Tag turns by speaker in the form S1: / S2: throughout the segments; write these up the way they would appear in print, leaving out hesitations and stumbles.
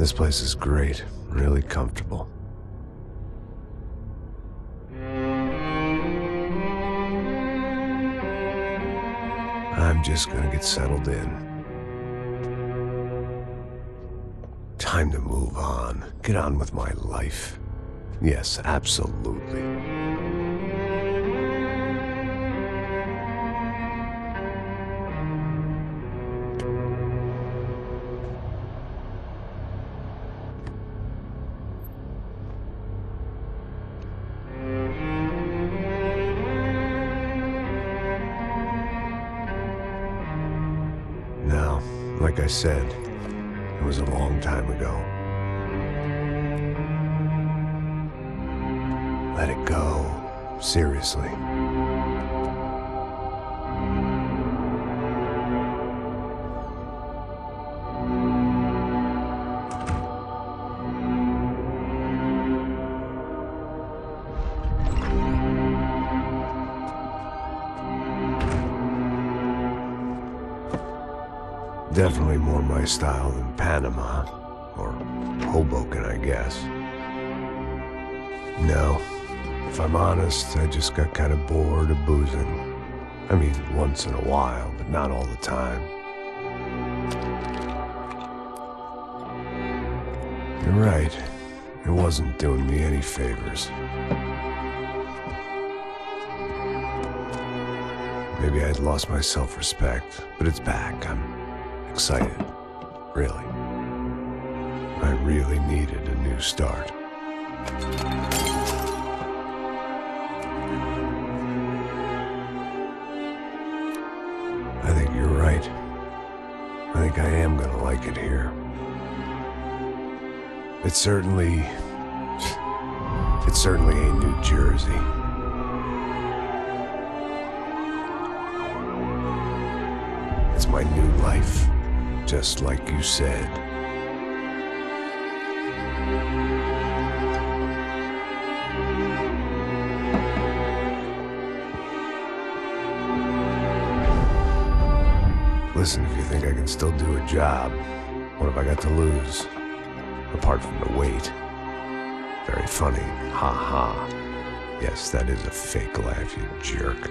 S1: This place is great, really comfortable. I'm just gonna get settled in. Time to move on. Get on with my life. Yes, absolutely. Now, like I said, it was a long time ago. Let it go. Seriously. Definitely more my style than Panama, or Hoboken, I guess. No, if I'm honest, I just got kind of bored of boozing. I mean, once in a while, but not all the time. You're right, it wasn't doing me any favors. Maybe I'd lost my self-respect, but it's back. I'm excited, really. I really needed a new start. I think you're right. I think I am gonna like it here. It certainly ain't New Jersey. It's my new life. Just like you said. Listen, if you think I can still do a job, what have I got to lose? Apart from the weight. Very funny. Ha ha. Yes, that is a fake laugh, you jerk.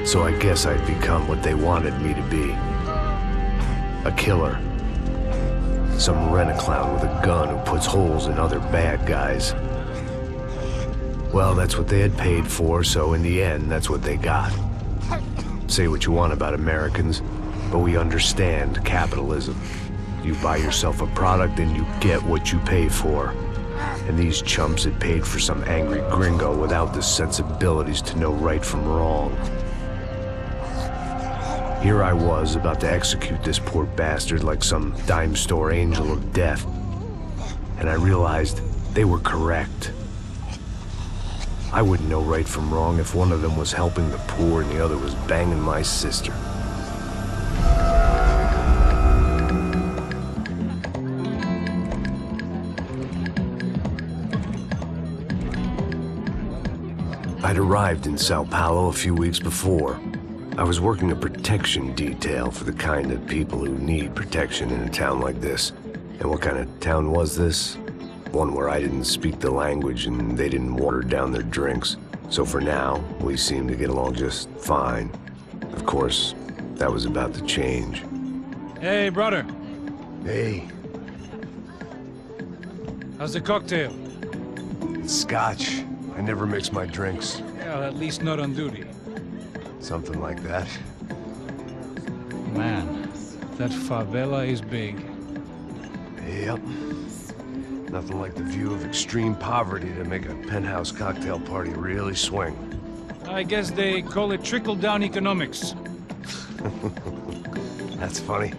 S1: So I guess I'd become what they wanted me to be. A killer. Some rent-a-clown with a gun who puts holes in other bad guys. Well, that's what they had paid for, so in the end, that's what they got. Say what you want about Americans, but we understand capitalism. You buy yourself a product and you get what you pay for. And these chumps had paid for some angry gringo without the sensibilities to know right from wrong. Here I was, about to execute this poor bastard like some dime store angel of death. And I realized they were correct. I wouldn't know right from wrong if one of them was helping the poor and the other was banging my sister. I'd arrived in Sao Paulo a few weeks before. I was working a protection detail for the kind of people who need protection in a town like this. And what kind of town was this? One where I didn't speak the language and they didn't water down their drinks. So for now, we seemed to get along just fine. Of course, that was about to change.
S2: Hey, brother.
S1: Hey.
S2: How's the cocktail?
S1: It's scotch. I never mix my drinks.
S2: Well, at least not on duty.
S1: Something like that.
S2: Man, that favela is big.
S1: Yep. Nothing like the view of extreme poverty to make a penthouse cocktail party really swing.
S2: I guess they call it trickle-down economics.
S1: That's funny.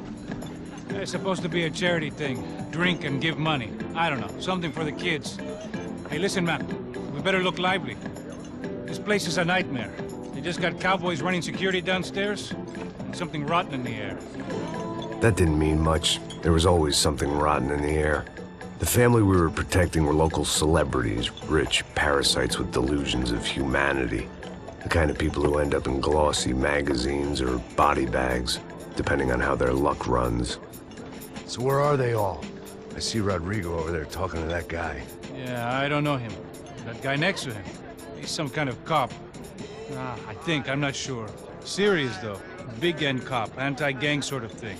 S2: It's supposed to be a charity thing. Drink and give money. I don't know, something for the kids. Hey, listen, man. We better look lively. This place is a nightmare. They just got cowboys running security downstairs, and something rotten in the air.
S1: That didn't mean much. There was always something rotten in the air. The family we were protecting were local celebrities, rich parasites with delusions of humanity. The kind of people who end up in glossy magazines or body bags, depending on how their luck runs. So where are they all? I see Rodrigo over there talking to that guy.
S2: Yeah, I don't know him. That guy next to him, he's some kind of cop. I think, I'm not sure. Serious, though. Big-end cop, anti-gang sort of thing.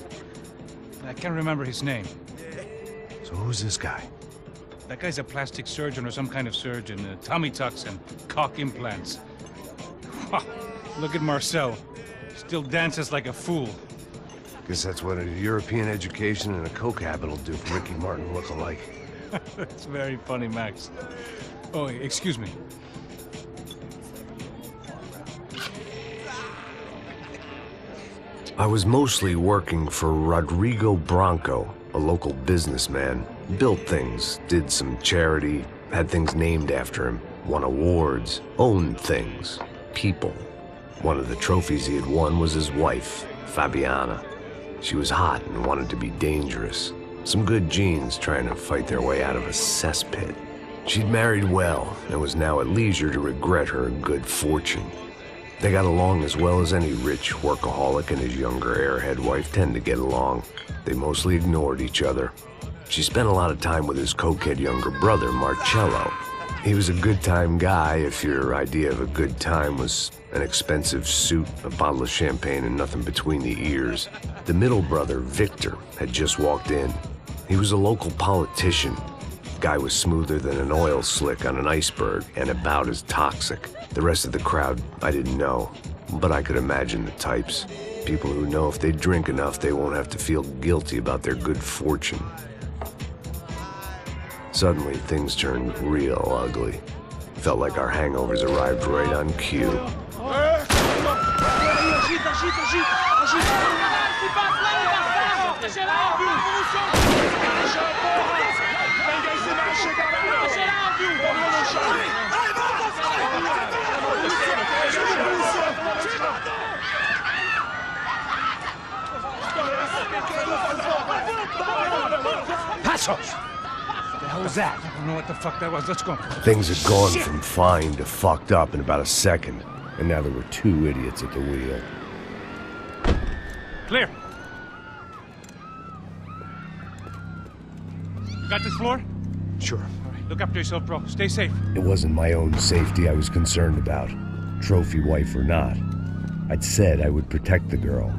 S2: I can't remember his name.
S1: So who's this guy?
S2: That guy's a plastic surgeon or some kind of surgeon. Tummy tucks and cock implants. Look at Marcel. Still dances like a fool.
S1: Guess that's what a European education and a coke habit will do for Ricky Martin look-alike.
S2: That's very funny, Max. Oh, excuse me.
S1: I was mostly working for Rodrigo Branco, a local businessman. Built things, did some charity, had things named after him, won awards, owned things, people. One of the trophies he had won was his wife, Fabiana. She was hot and wanted to be dangerous. Some good genes trying to fight their way out of a cesspit. She'd married well and was now at leisure to regret her good fortune. They got along as well as any rich workaholic and his younger airhead wife tend to get along. They mostly ignored each other. She spent a lot of time with his cokehead younger brother, Marcello. He was a good-time guy if your idea of a good time was an expensive suit, a bottle of champagne, and nothing between the ears. The middle brother, Victor, had just walked in. He was a local politician. Guy was smoother than an oil slick on an iceberg and about as toxic. The rest of the crowd, I didn't know, but I could imagine the types. People who know if they drink enough, they won't have to feel guilty about their good fortune. Suddenly, things turned real ugly. Felt like our hangovers arrived right on cue.
S2: Passos! What the hell was that? I don't know what the fuck that was. Let's go.
S1: Things had gone from fine to fucked up in about a second, and now there were two idiots at the wheel.
S2: Clear. Got this floor?
S1: Sure.
S2: All right, look after yourself, bro. Stay safe.
S1: It wasn't my own safety I was concerned about, trophy wife or not. I'd said I would protect the girl.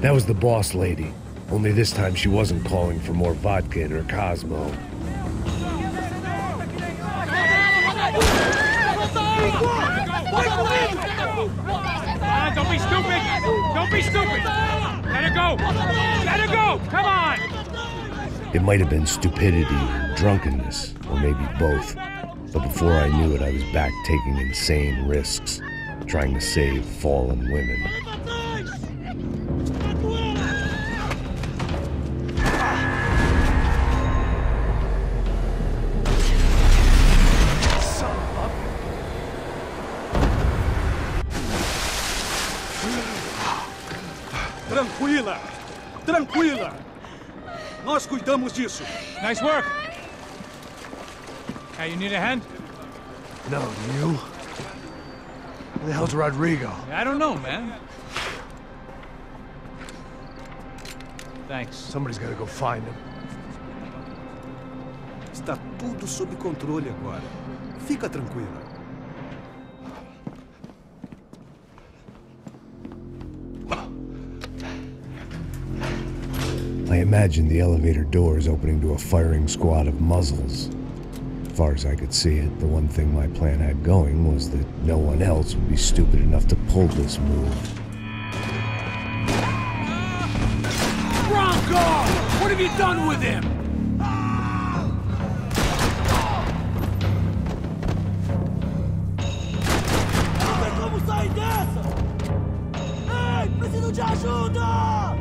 S1: That was the boss lady, only this time she wasn't calling for more vodka in her Cosmo.
S2: Don't be stupid! Don't be stupid! Let her go! Let her go! Come on!
S1: It might have been stupidity or drunkenness, or maybe both. But before I knew it, I was back taking insane risks, trying to save fallen women.
S3: Tranquila! Tranquila! Nós cuidamos disso.
S2: Nice work. Hey, you need a hand?
S1: No, you? Where the hell's Rodrigo?
S2: I don't know, man. Thanks.
S1: Somebody's gotta go find him.
S3: Está tudo sob controle agora. Fica tranquila.
S1: I imagined the elevator doors opening to a firing squad of muzzles. As far as I could see it, the one thing my plan had going was that no one else would be stupid enough to pull this move.
S2: Bronco! What have you done with him?
S4: Não tem como sair dessa! Ei, preciso de ajuda!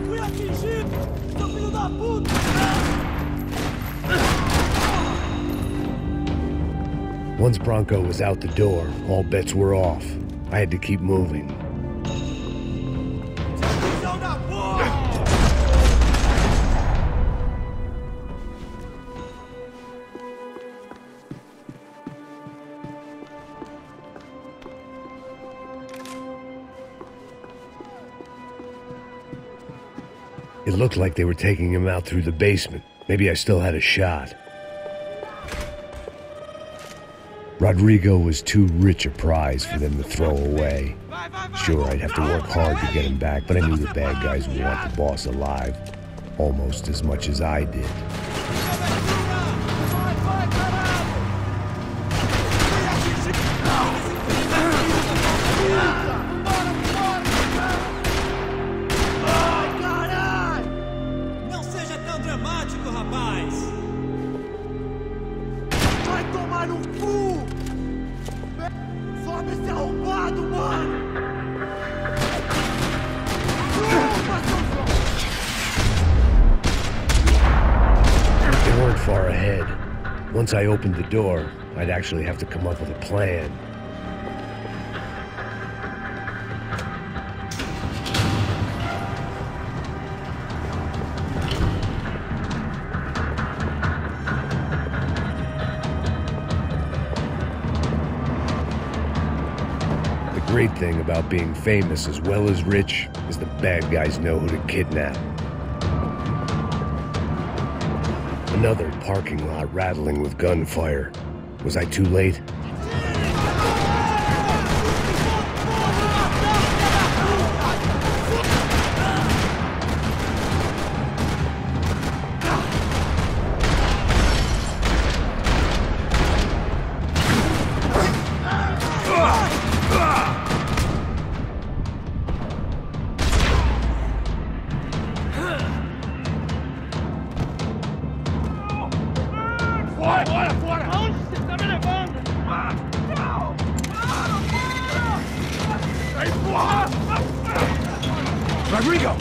S4: Fui atingido! Seu filho da puta!
S1: Once Bronco was out the door, all bets were off. I had to keep moving.
S4: Visão da porra!
S1: It looked like they were taking him out through the basement. Maybe I still had a shot. Rodrigo was too rich a prize for them to throw away. Sure, I'd have to work hard to get him back, but I knew the bad guys would want the boss alive almost as much as I did.
S4: Ai, caralho! Não seja tão dramático, rapaz! Vai tomar no cu! Sobe esse arrombado, mano!
S1: They weren't far ahead. Once I opened the door, I'd actually have to come up with a plan. The great thing about being famous as well as rich is the bad guys know who to kidnap. Another parking lot rattling with gunfire. Was I too late? Rodrigo!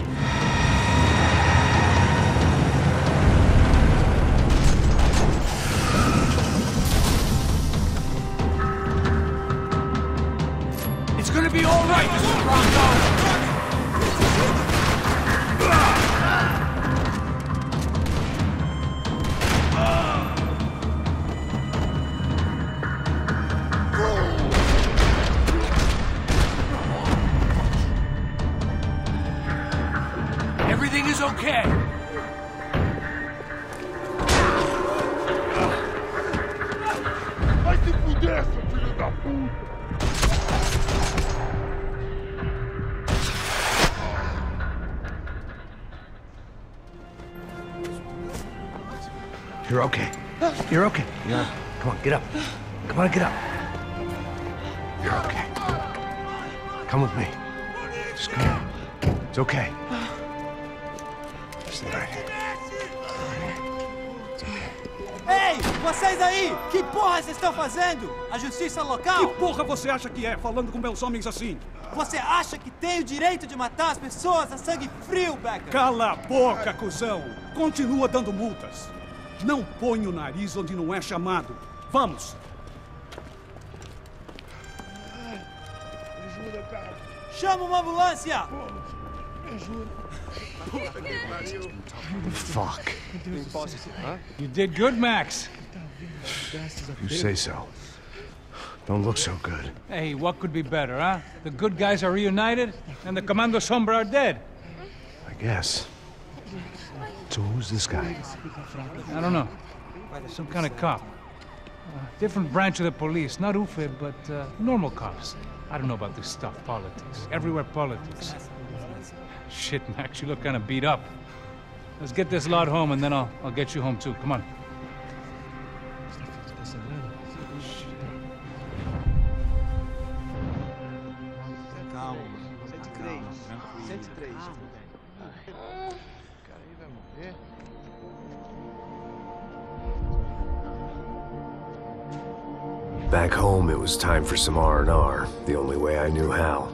S2: It's gonna be all right, Mr. Bronco! Everything is okay.
S5: Vai se fuder, seu filho da puta!
S1: You're okay. You're okay. Come on, get up. Come on, get up. You're okay. Come with me. Just come on. It's okay. Stay right here. It's okay.
S4: Ei, vocês aí! Que porra vocês estão fazendo? A justiça local?
S3: Que porra você acha que é, falando com meus homens assim?
S4: Você acha que tem o direito de matar as pessoas a sangue frio, Becker?
S3: Cala a boca, cuzão! Continua dando multas. Não põe o nariz onde não é chamado. Vamos!
S5: Me ajuda, cara.
S4: Chama uma ambulância!
S5: Me ajuda.
S1: Fuck.
S2: You did good, Max.
S1: You say so. Don't look so good.
S2: Hey, what could be better, huh? The good guys are reunited, and the Commando Sombra are dead.
S1: I guess. So who's this guy?
S2: I don't know. Some kind of cop. Different branch of the police. Not UFE, but normal cops. I don't know about this stuff, politics. Everywhere politics. Shit, Max, you look kind of beat up. Let's get this lot home, and then I'll get you home, too. Come on.
S1: Back home, it was time for some R&R, the only way I knew how.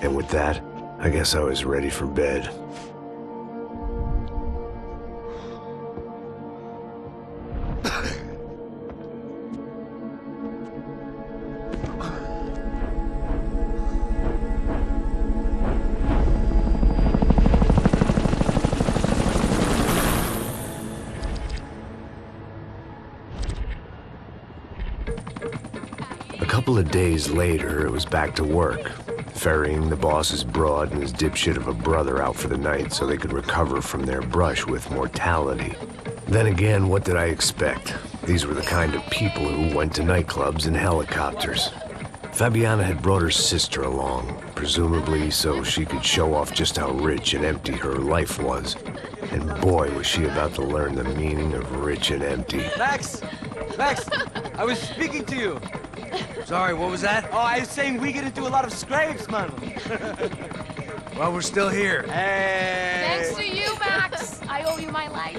S1: And with that, I guess I was ready for bed. A couple of days later, it was back to work. Ferrying the boss's broad and his dipshit of a brother out for the night so they could recover from their brush with mortality. Then again, what did I expect? These were the kind of people who went to nightclubs in helicopters. Fabiana had brought her sister along, presumably so she could show off just how rich and empty her life was. And boy, was she about to learn the meaning of rich and empty.
S6: Max! Max! I was speaking to you!
S7: Sorry, what was that?
S6: Oh, I was saying we get into a lot of scrapes, man.
S7: Well, we're still here.
S6: Hey!
S8: Thanks to you, Max. I owe you my life.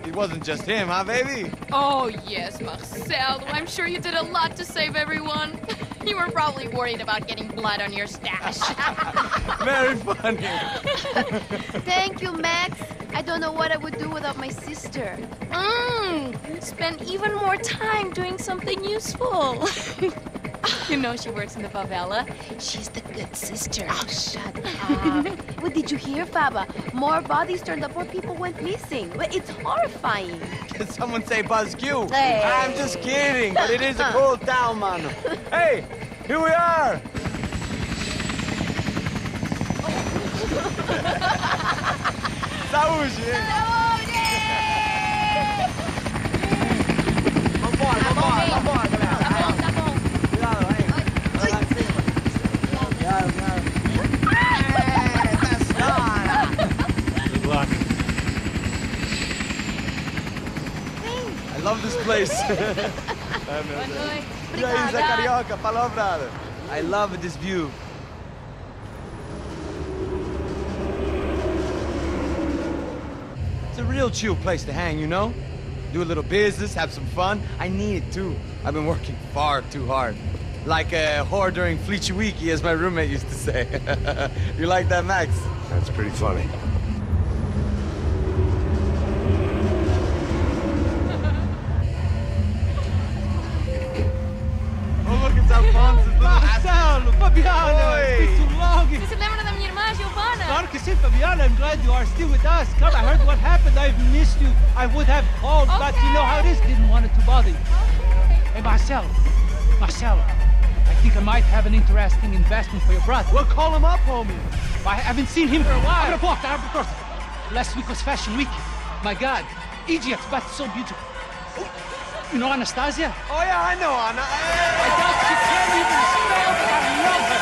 S6: It wasn't just him, huh, baby?
S8: Oh, yes, Marcel. I'm sure you did a lot to save everyone. You were probably worried about getting blood on your stash.
S6: Very funny.
S9: Thank you, Max. I don't know what I would do without my sister.
S8: Spend even more time doing something useful. You know she works in the favela.
S9: She's the good sister.
S8: Oh, shut up.
S9: What did you hear, Faba? More bodies turned up where people went missing. It's horrifying.
S6: Did someone say Buzz Q?
S9: Hey.
S6: I'm just kidding, but it is a cool town, man. Hey, here we are. Saúde! Vambora, vambora, galera.
S8: Tá bom.
S6: Cuidado, aí. Vai lá em cima. Cuidado,
S2: Good luck.
S6: I love this place. E aí, Zé Carioca, falou, brother. I love this view. It's a real chill place to hang, you know? Do a little business, have some fun. I need it too. I've been working far too hard. Like a whore during Fleechy Weeky, as my roommate used to say. You like that, Max?
S1: That's pretty funny.
S6: Oh, look, it's Alfonso's little
S4: Marcelo, Fabiana,
S6: Oi.
S4: it's been too long.
S8: Você se lembra da minha irmã, Giovanna?
S4: Claro que sim, Fabiana. I'm glad you are still with us. Come, I heard what happened. I've missed you. I would have called, but you know how it is. Didn't want it to bother you. Hey, Marcelo, I think I might have an interesting investment for your brother.
S6: Well, call him up, homie.
S4: I haven't seen him for a while. I'm gonna walk down the course. Last week was Fashion Week. My God, Egypt, but so beautiful. You know Anastasia?
S6: Oh, yeah, I know Anna.
S4: I doubt she can't even spell, but I love her.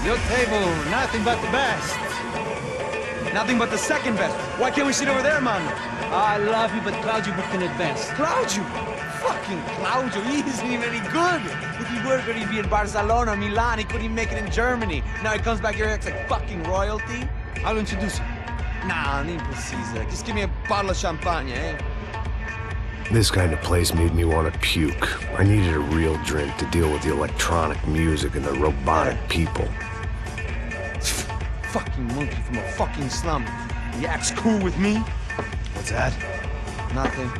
S6: Your table, nothing but the best. Nothing but the second best. Why can't we sit over there, man?
S4: I love you, but Claudio booked in advance.
S6: Claudio? Fucking Claudio, he isn't even any good. If he were good, he'd be in Barcelona, Milan. He couldn't even make it in Germany. Now he comes back here and acts like fucking royalty.
S4: I'll introduce you.
S6: Nah, nem precisa. Just give me a bottle of champagne, eh?
S1: This kind of place made me want to puke. I needed a real drink to deal with the electronic music and the robotic people.
S6: Fucking monkey from a fucking slum. He acts cool with me.
S1: What's that?
S6: Nothing.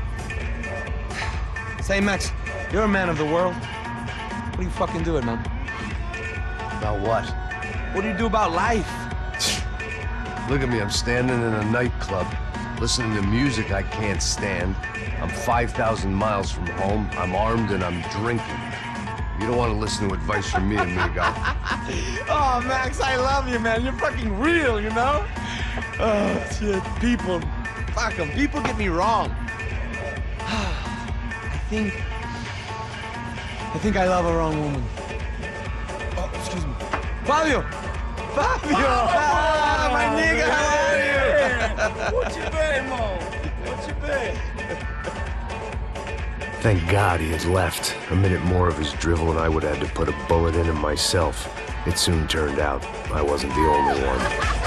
S6: Say, Max, you're a man of the world. What do you fucking do it, man?
S1: About what?
S6: What do you do about life?
S1: Look at me, I'm standing in a nightclub, listening to music I can't stand. I'm 5,000 miles from home, I'm armed, and I'm drinking. You don't want to listen to advice from me, amigo.
S6: Oh, Max, I love you, man. You're fucking real, you know? Oh, shit. People. Fuck them. People get me wrong. I think I love a wrong woman. Oh, excuse me. Fabio! Fabio! Ah, my nigga, how are you?
S5: What you been, Mo? What you been?
S1: Thank God he had left. A minute more of his drivel and I would have had to put a bullet in him myself. It soon turned out I wasn't the only one.